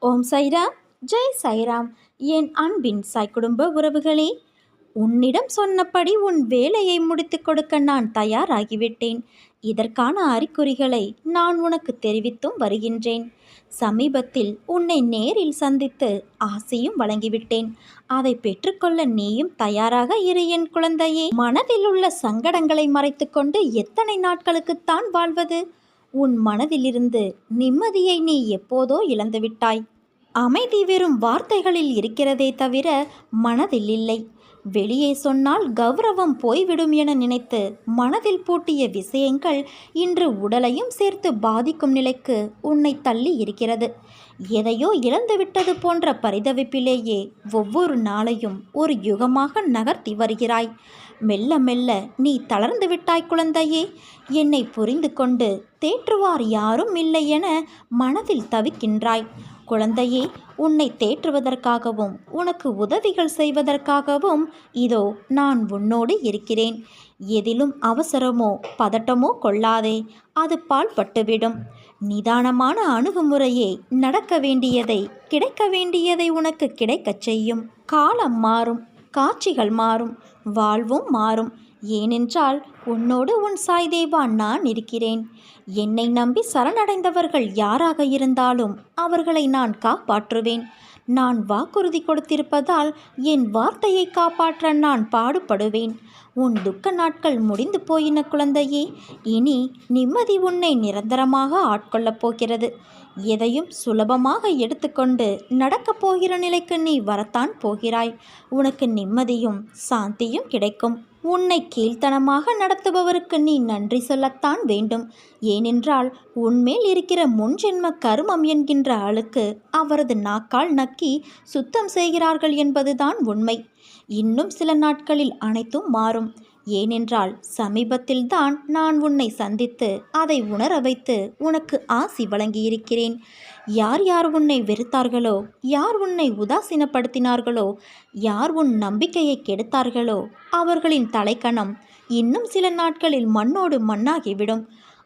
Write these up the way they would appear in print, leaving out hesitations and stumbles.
ஓம் சைராம். ஜெய் சைராம். என் அன்பின் சாய் குடும்ப உறவுகளே, உன்னிடம் சொன்னபடி உன் வேலையை முடித்துக் கொடுக்க நான் தயாராகிவிட்டேன். இதற்கான அறிகுறிகளை நான் உனக்கு தெரிவித்தும் வருகின்றேன். சமீபத்தில் உன்னை நேரில் சந்தித்து ஆசையும் வழங்கிவிட்டேன். அதை பெற்றுக்கொள்ள நீயும் தயாராக இரு என் குழந்தையே. மனதில் உள்ள சங்கடங்களை மறைத்துக்கொண்டு எத்தனை நாட்களுக்குத்தான் வாழ்வது? உன் மனதிலிருந்து நிம்மதியை நீ எப்போதோ இழந்துவிட்டாய். அமைதி வெறும் வார்த்தைகளில் இருக்கிறதே தவிர மனதில் இல்லை. வெளியே சொன்னால் கௌரவம் போய்விடும் என நினைத்து மனதில் பூட்டிய விஷயங்கள் இன்று உடலையும் சேர்த்து பாதிக்கும் நிலைக்கு உன்னை தள்ளி இருக்கிறது. எதையோ இழந்துவிட்டது போன்ற பரிதவிப்பிலேயே ஒவ்வொரு நாளையும் ஒரு யுகமாக நகர்த்தி வருகிறாய். மெல்ல மெல்ல நீ தளர்ந்து விட்டாய் குழந்தையே. என்னை புரிந்து கொண்டு தேற்றுவார் யாரும் இல்லை என மனதில் தவிக்கின்றாய். குழந்தையே, உன்னை தேற்றுவதற்காகவும் உனக்கு உதவிகள் செய்வதற்காகவும் இதோ நான் உன்னோடு இருக்கிறேன். எதிலும் அவசரமோ பதட்டமோ கொள்ளாதே, அது பாழ்பட்டுவிடும். நிதானமான அணுகுமுறையே நடக்க வேண்டியதை கிடைக்க வேண்டியதை உனக்கு கிடைக்கச் செய்யும். காலம் மாறும், காட்சிகள் மாறும், வாழ்வும் மாறும். ஏனென்றால் உன்னோடு உன் சாய் தேவா நான் இருக்கிறேன். என்னை நம்பி சரணடைந்தவர்கள் யாராக இருந்தாலும் அவர்களை நான் காப்பாற்றுவேன். நான் வாக்குறுதி கொடுத்திருப்பதால் என் வார்த்தையை காப்பாற்ற நான் பாடுபடுவேன். உன் துக்க நாட்கள் முடிந்து போயின குழந்தையே. இனி நிம்மதி உன்னை நிரந்தரமாக ஆட்கொள்ளப் போகிறது. எதையும் சுலபமாக எடுத்துக்கொண்டு நடக்கப் போகிற நிலைக்கு நீ வரத்தான் போகிறாய். உனக்கு நிம்மதியும் சாந்தியும் கிடைக்கும். உன்னை கீழ்த்தனமாக நடத்துபவருக்கு நீ நன்றி சொல்லத்தான் வேண்டும். ஏனென்றால் உன்மேல் இருக்கிற முன்ஜென்ம கருமம் என்கின்ற அழுக்கு அவரது நாக்கால் நக்கி சுத்தம் செய்கிறார்கள் என்பதுதான் உண்மை. இன்னும் சில நாட்களில் அனைத்தும் மாறும். ஏனென்றால் சமீபத்தில்தான் நான் உன்னை சந்தித்து அதை உணர வைத்து உனக்கு ஆசி வழங்கியிருக்கிறேன். யார் யார் உன்னை வெறுத்தார்களோ, யார் உன்னை உதாசீனப்படுத்தினார்களோ, யார் உன் நம்பிக்கையை கெடுத்தார்களோ அவர்களின் தலைக்கணம் இன்னும் சில நாட்களில் மண்ணோடு மண்ணாகிவிடும்.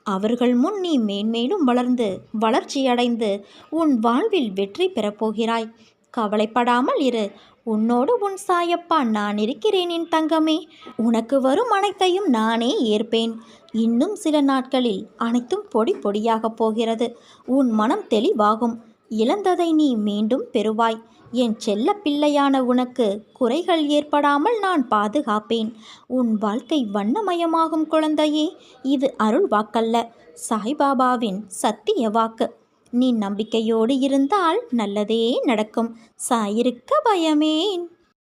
அவர்கள் முன் நீ மேன்மேலும் வளர்ந்து வளர்ச்சியடைந்து உன் வாழ்வில் வெற்றி பெறப்போகிறாய். கவலைப்படாமல் இரு. உன்னோடு உன் சாயப்பா நான் இருக்கிறேன் என் தங்கமே. உனக்கு வரும் அனைத்தையும் நானே ஏற்பேன். இன்னும் சில நாட்களில் அனைத்தும் பொடி பொடியாகப் போகிறது. உன் மனம் தெளிவாகும். இழந்ததை நீ மீண்டும் பெறுவாய். என் செல்ல பிள்ளையான உனக்கு குறைகள் ஏற்படாமல் நான் பாதுகாப்பேன். உன் வாழ்க்கை வண்ணமயமாகும் குழந்தையே. இது அருள் வாக்கல்ல, சாய்பாபாவின் சத்திய வாக்கு. நீ நம்பிக்கையோடு இருந்தால் நல்லதே நடக்கும். சாயிருக்க பயமேன்.